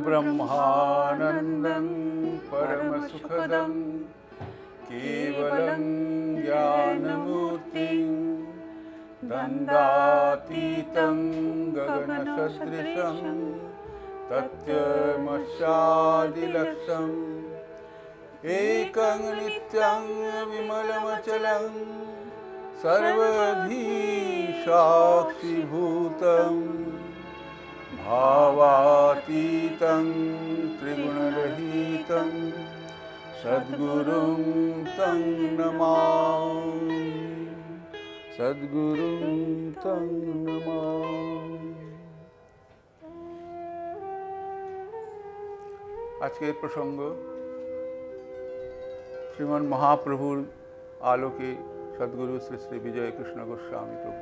ब्रह्मानन्दं परमसुखदं केवलं ज्ञानमूर्तिं दन्दातीतं गगनसदृशं तत्त्वमस्यादिलक्ष्यम् एकं नित्यं विमलमचलं सर्वधी साक्षिभूतं भावातीतं त्रिगुणरहितं सद्गुरुं तं नमामि सद्गुरुं तं नमामि। আজকের প্রসঙ্গ শ্রীমন মহাপ্রভুর আলোকে সদ্গুরু শ্রী শ্রী বিজয় কৃষ্ণ গোস্বামী প্রভু।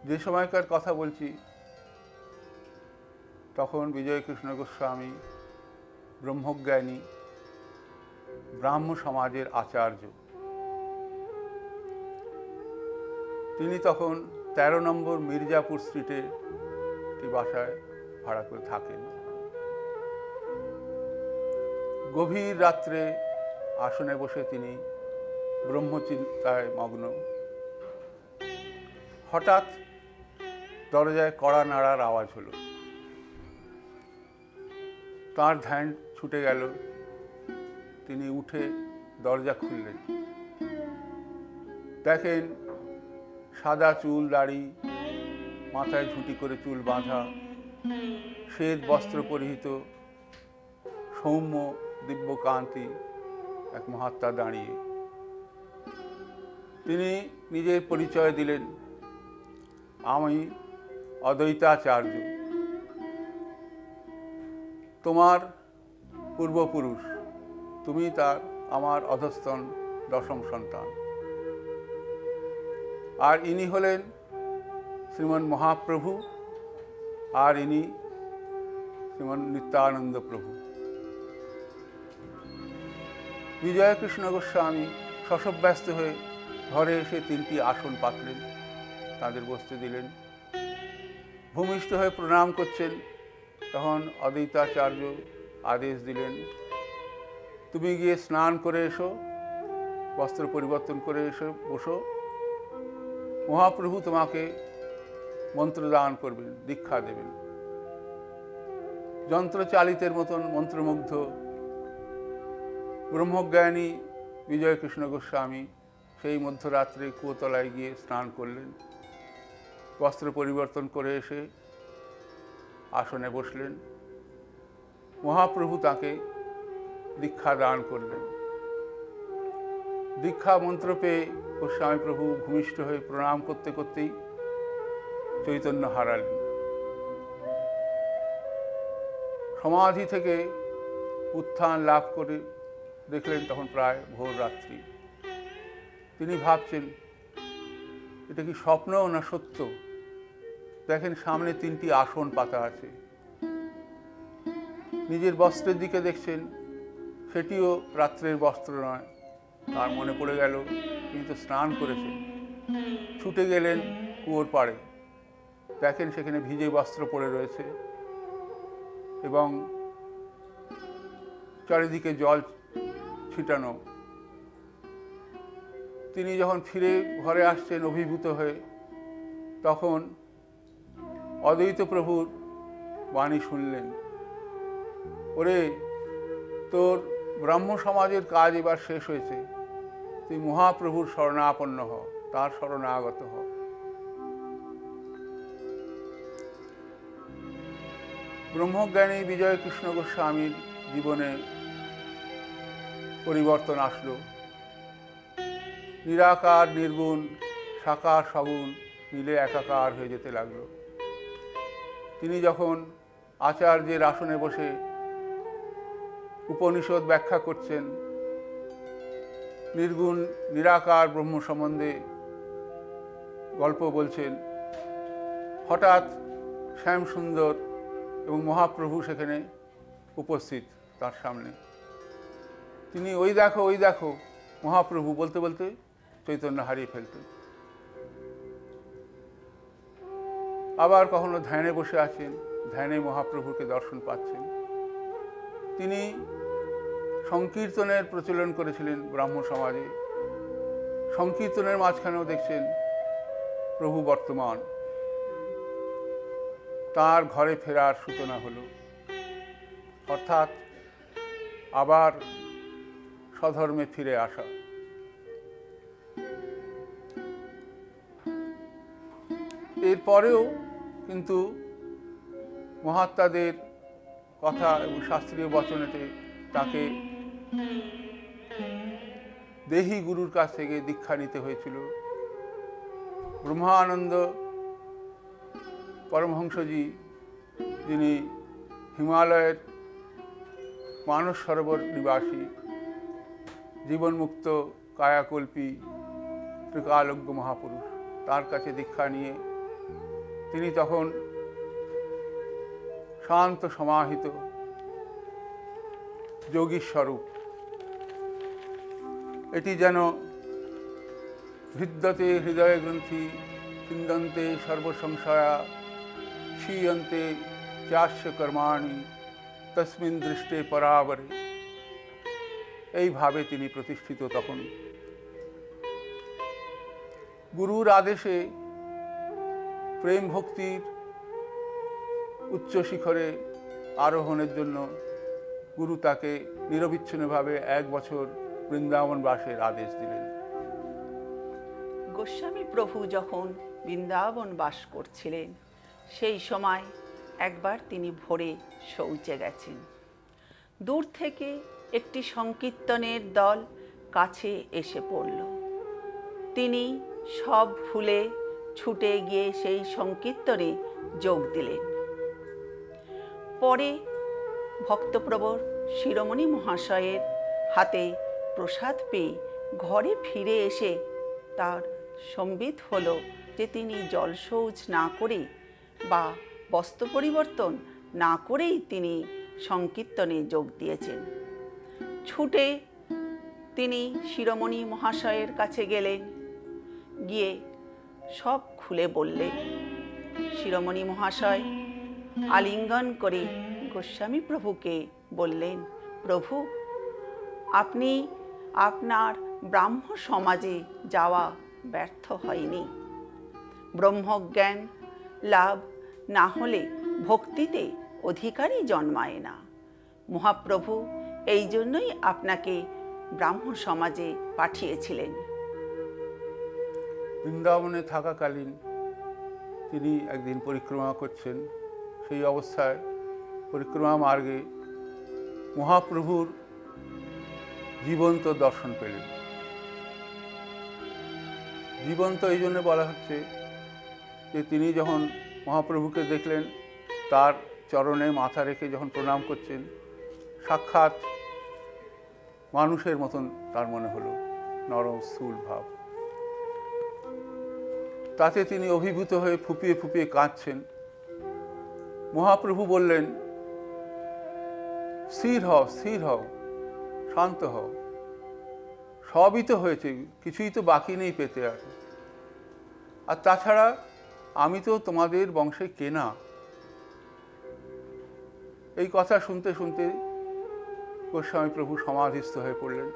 যে সময়কার কথা বলছি তখন বিজয় কৃষ্ণ গোস্বামী ব্রহ্মজ্ঞানী, ব্রাহ্ম সমাজের আচার্য। তিনি তখন ১৩ নম্বর মির্জাপুর স্ট্রিটে একটি বাসায় ভাড়া করে থাকেন। গভীর রাত্রে আসনে বসে তিনি ব্রহ্মচিন্তায় মগ্ন। হঠাৎ দরজায় কড়া নাড়ার আওয়াজ হলো। তার ধ্যান ছুটে গেল। তিনি উঠে দরজা খুললেন। দেখেন সাদা চুল, দাড়ি, মাথায় ঝুঁটি করে চুল বাঁধা, শ্বেত বস্ত্র পরিহিত, সৌম্য দিব্যকান্তি এক মহাত্মা দাঁড়িয়ে। তিনি নিজের পরিচয় দিলেন, আমি অদ্বৈতাচার্য, তোমার পূর্বপুরুষ, তুমি তার আমার অধস্তন দশম সন্তান। আর ইনি হলেন শ্রীমন মহাপ্রভু, আর ইনি শ্রীমন নিত্যানন্দ প্রভু। বিজয় কৃষ্ণ গোস্বামী শশব্যস্ত হয়ে ঘরে এসে 3টি আসন পাতলেন, তাদের বসতে দিলেন। ভূমিষ্ঠ হয়ে প্রণাম করছেন। তখন অদ্বৈতাচার্য আদেশ দিলেন, তুমি গিয়ে স্নান করে এসো, বস্ত্র পরিবর্তন করে এসো, বসো। মহাপ্রভু তোমাকে মন্ত্রদান করবেন, দীক্ষা দেবেন। যন্ত্রচালিতের মতন মন্ত্রমুগ্ধ ব্রহ্মজ্ঞানী বিজয় কৃষ্ণ গোস্বামী সেই মধ্যরাত্রে কুয়োতলায় গিয়ে স্নান করলেন। বস্ত্র পরিবর্তন করে এসে আসনে বসলেন। মহাপ্রভু তাকে দীক্ষা দান করলেন। দীক্ষা মন্ত্র পেয়ে গোস্বামী প্রভু ভূমিষ্ঠ হয়ে প্রণাম করতে করতেই চৈতন্য হারালেন। সমাধি থেকে উত্থান লাভ করে দেখলেন তখন প্রায় ভোর রাত্রি। তিনি ভাবছেন, এটা কি স্বপ্ন না সত্য? দেখেন সামনে 3টি আসন পাতা আছে। নিজের বস্ত্রের দিকে দেখছেন, সেটিও রাত্রের বস্ত্র নয়। তার মনে পড়ে গেল তিনি তো স্নান করেছেন। ছুটে গেলেন কুয়োর পাড়ে। দেখেন সেখানে ভিজে বস্ত্র পড়ে রয়েছে এবং চারিদিকে জল ছিটানো। তিনি যখন ফিরে ঘরে আসছেন অভিভূত হয়ে, তখন অদ্বৈত প্রভুর বাণী শুনলেন, ওরে, তোর ব্রাহ্ম সমাজের কাজ এবার শেষ হয়েছে, তুই মহাপ্রভুর শরণাপন্ন হ, তার শরণাগত হ। ব্রহ্মজ্ঞানী বিজয় কৃষ্ণ গোস্বামীর জীবনে পরিবর্তন আসলো। নিরাকার নির্গুণ, সাকার সগুণ মিলে একাকার হয়ে যেতে লাগলো। তিনি যখন আচার্যের আসনে বসে উপনিষদ ব্যাখ্যা করছেন, নির্গুণ নিরাকার ব্রহ্ম সম্বন্ধে গল্প বলছেন, হঠাৎ শ্যামসুন্দর এবং মহাপ্রভু সেখানে উপস্থিত তার সামনে। তিনি ওই দেখো মহাপ্রভু বলতে বলতে চৈতন্য হারিয়ে ফেলতেন। আবার কখনো ধ্যানে বসে আছেন, ধ্যানে মহাপ্রভুকে দর্শন পাচ্ছেন। তিনি সংকীর্তনের প্রচলন করেছিলেন ব্রাহ্ম সমাজে। সংকীর্তনের মাঝখানেও দেখছেন প্রভু বর্তমান। তার ঘরে ফেরার সূচনা হলো, অর্থাৎ আবার স্বধর্মে ফিরে আসা। এরপরেও কিন্তু মহাত্মাদের কথা এবং শাস্ত্রীয় বচনেতে তাকে দেহি গুরুর কাছ থেকে দীক্ষা নিতে হয়েছিল। ব্রহ্মানন্দ পরমহংসজি, যিনি হিমালয়ের মানস সরোবর নিবাসী, জীবনমুক্ত কায়াকল্পী ত্রিকালজ্ঞ মহাপুরুষ, তার কাছে দীক্ষা নিয়ে তিনি তখন শান্ত সমাহিত যোগী স্বরূপ। এটি যেন হৃদ্যতে হৃদয় গ্রন্থি, চিন্দন্তে সর্বসংশয়া, ক্ষীয়ন্তে চাস্য কর্মাণি, তস্মিন দৃষ্টে পরাবরে। এইভাবে তিনি প্রতিষ্ঠিত। তখন গুরুর আদেশে প্রেম ভক্তির উচ্চ শিখরে আরোহণের জন্য গুরু তাকে নিরবিচ্ছিন্নভাবে 1 বছর বৃন্দাবন বাসের আদেশ দিলেন। গোস্বামী প্রভু যখন বৃন্দাবন বাস করছিলেন, সেই সময় একবার তিনি ভোরে শৌচে গেছেন। দূর থেকে একটি সংকীর্তনের দল কাছে এসে পড়ল। তিনি সব ভুলে ছুটে গিয়ে সেই সংকীর্তনে যোগ দিলেন। পরে ভক্তপ্রবর শিরোমণি মহাশয়ের হাতে প্রসাদ পেয়ে ঘরে ফিরে এসে তার সম্বিত হলো যে তিনি জলশৌচ না করে বা বস্ত্র পরিবর্তন না করেই তিনি সংকীর্তনে যোগ দিয়েছেন। ছুটে তিনি শিরোমণি মহাশয়ের কাছে গেলেন, গিয়ে সব খুলে বললেন। শিরোমণি মহাশয় আলিঙ্গন করে গোস্বামী প্রভুকে বললেন, প্রভু, আপনি আপনার ব্রাহ্ম সমাজে যাওয়া ব্যর্থ হয়নি। ব্রহ্মজ্ঞান লাভ না হলে ভক্তিতে অধিকারই জন্মায় না। মহাপ্রভু এই জন্যই আপনাকে ব্রাহ্ম সমাজে পাঠিয়েছিলেন। বৃন্দাবনে থাকাকালীন তিনি একদিন পরিক্রমা করছেন। সেই অবস্থায় পরিক্রমা মার্গে মহাপ্রভুর জীবন্ত দর্শন পেলেন। জীবন্ত এই জন্য বলা হচ্ছে যে তিনি যখন মহাপ্রভুকে দেখলেন, তার চরণে মাথা রেখে যখন প্রণাম করছেন, সাক্ষাৎ মানুষের মতন তার মনে হলো, নরম স্থূল ভাব। তাতে তিনি অভিভূত হয়ে ফুপিয়ে ফুপিয়ে কাঁদছেন। মহাপ্রভু বললেন, স্থির হও, স্থির হও, শান্ত হও, সবই তো হয়েছে, কিছুই তো বাকি নেই পেতে। আর তাছাড়া আমি তো তোমাদের বংশে কেনা। এই কথা শুনতে শুনতে গোস্বামী প্রভু সমাধিস্থ হয়ে পড়লেন।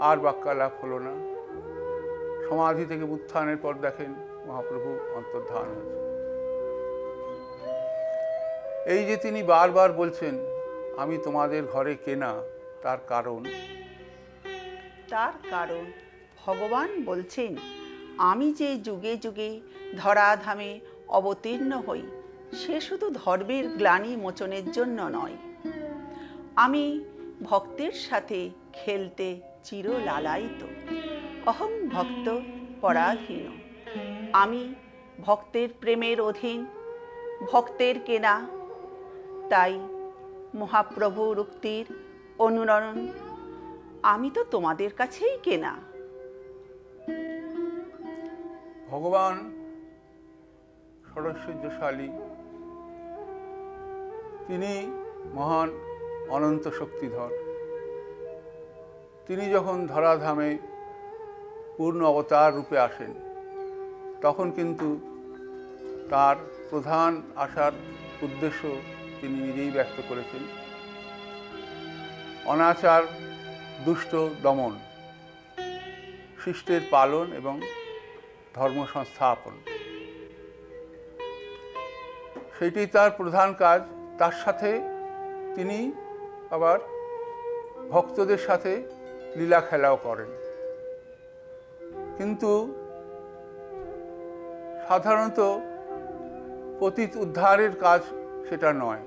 আর বাক্যালাপ হলো না। সমাধি থেকে উত্থানের পর দেখেন মহাপ্রভু অন্তর্ধান হয়েছে। এই যে তিনি বারবার বলছেন আমি তোমাদের ঘরে কেনা, তার কারণ ভগবান বলছেন, আমি যে যুগে যুগে ধরাধামে অবতীর্ণ হই, সে শুধু ধর্মের গ্লানি মোচনের জন্য নয়। আমি ভক্তের সাথে খেলতে চির লালায়িত। অহং ভক্ত পরাধীন। আমি ভক্তের প্রেমের অধীন, ভক্তের কেনা। তাই মহাপ্রভুর উক্তির অনুরণন, আমি তো তোমাদের কাছেই কেনা। ভগবান ষড়ৈশ্বর্যশালী, তিনি মহান অনন্ত শক্তিধর। তিনি যখন ধরাধামে পূর্ণ অবতার রূপে আসেন, তখন কিন্তু তার প্রধান আসার উদ্দেশ্য তিনি নিজেই ব্যক্ত করেছেন। অনাচার, দুষ্ট দমন, শিষ্টের পালন এবং ধর্ম সংস্থাপন, সেটি তার প্রধান কাজ। তার সাথে তিনি আবার ভক্তদের সাথে লীলা খেলাও করেন। কিন্তু সাধারণত পতিত উদ্ধারের কাজ সেটা নয়।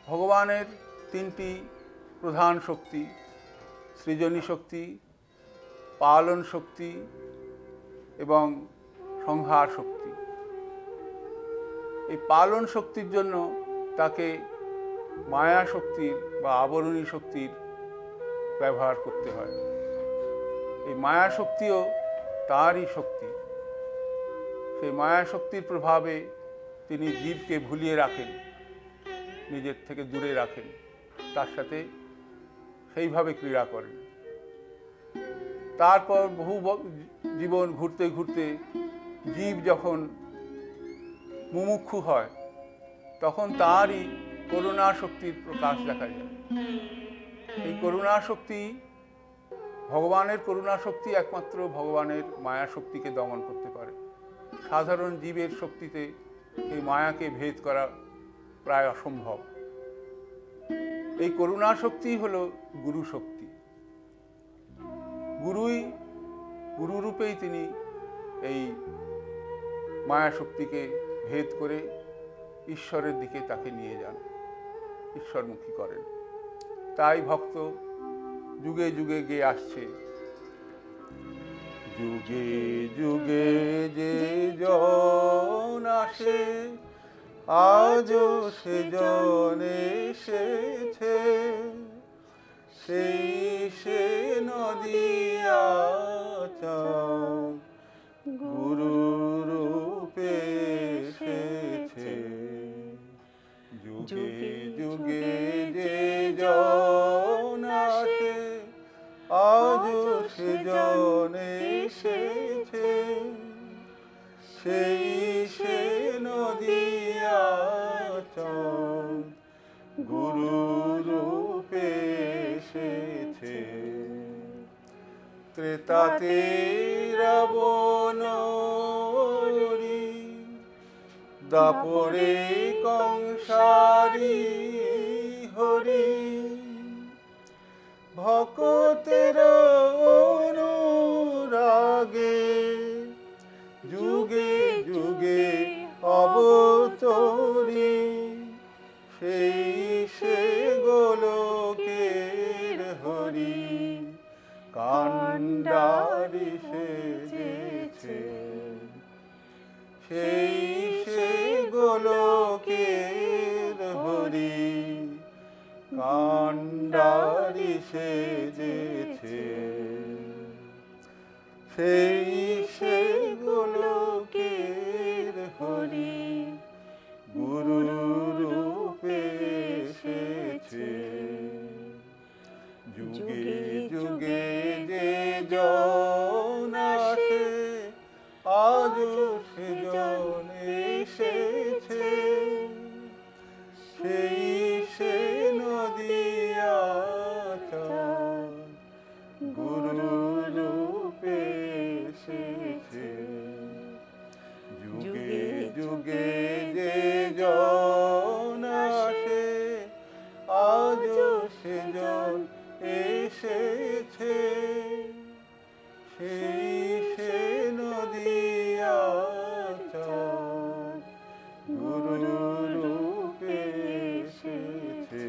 ভগবানের তিনটি প্রধান শক্তি, সৃজনী শক্তি, পালন শক্তি এবং সংহার শক্তি। এই পালন শক্তির জন্য তাকে মায়া শক্তির বা আবরণী শক্তির ব্যবহার করতে হয়। এই মায়া শক্তিও তারই শক্তি। সেই মায়া শক্তির প্রভাবে তিনি জীবকে ভুলিয়ে রাখেন, নিজের থেকে দূরে রাখেন, তার সাথে সেইভাবে ক্রীড়া করেন। তারপর বহু জীবন ঘুরতে ঘুরতে জীব যখন মুমুক্ষু হয়, তখন তারই করুণা শক্তির প্রকাশ দেখা যায়। এই করুণা শক্তি, ভগবানের করুণা শক্তি একমাত্র ভগবানের মায়া শক্তিকে দমন করতে পারে। সাধারণ জীবের শক্তিতে এই মায়াকে ভেদ করা প্রায় অসম্ভব। এই করুণা শক্তি হল গুরু শক্তি। গুরুরূপেই তিনি এই মায়া শক্তিকে ভেদ করে ঈশ্বরের দিকে তাকে নিয়ে যান, ঈশ্বরমুখী করেন। তাই ভক্ত যুগে যুগে গেয়ে আসছে, যুগে যুগে যে জন আসে, আজও সে জন এসেছে, সেই সে নদিয়া চাঁদ গুরু রূপে এসেছে। যুগে যুগে যে জন আসে, আজও সে জন এসেছে, সেই সে নদিয়া চাঁদ গুরু রূপে এসেছে। ত্রেতাতে রাবণ, দাপরে কংসারী হরি, ভক্তের অনুরাগে যুগে যুগে অবতরী, সেই সে গোলকের হরি, কান্ডারি সেজেছে, সেই সে গোলকের হরি, কান্ডারি সেজেছে, সেই সে গোলকের হরি, গুরু রূপে এসেছে। যুগে যুগে যে জন আসে, আজও সে জন এসেছে, সেই সে নদিয়া চাঁদ গুরু রূপে এসেছে। যুগে যুগে যে জন আসে, আজও সে জন এসেছে, সেই সে নদিয়া চাঁদ গুরু রূপে এসেছে।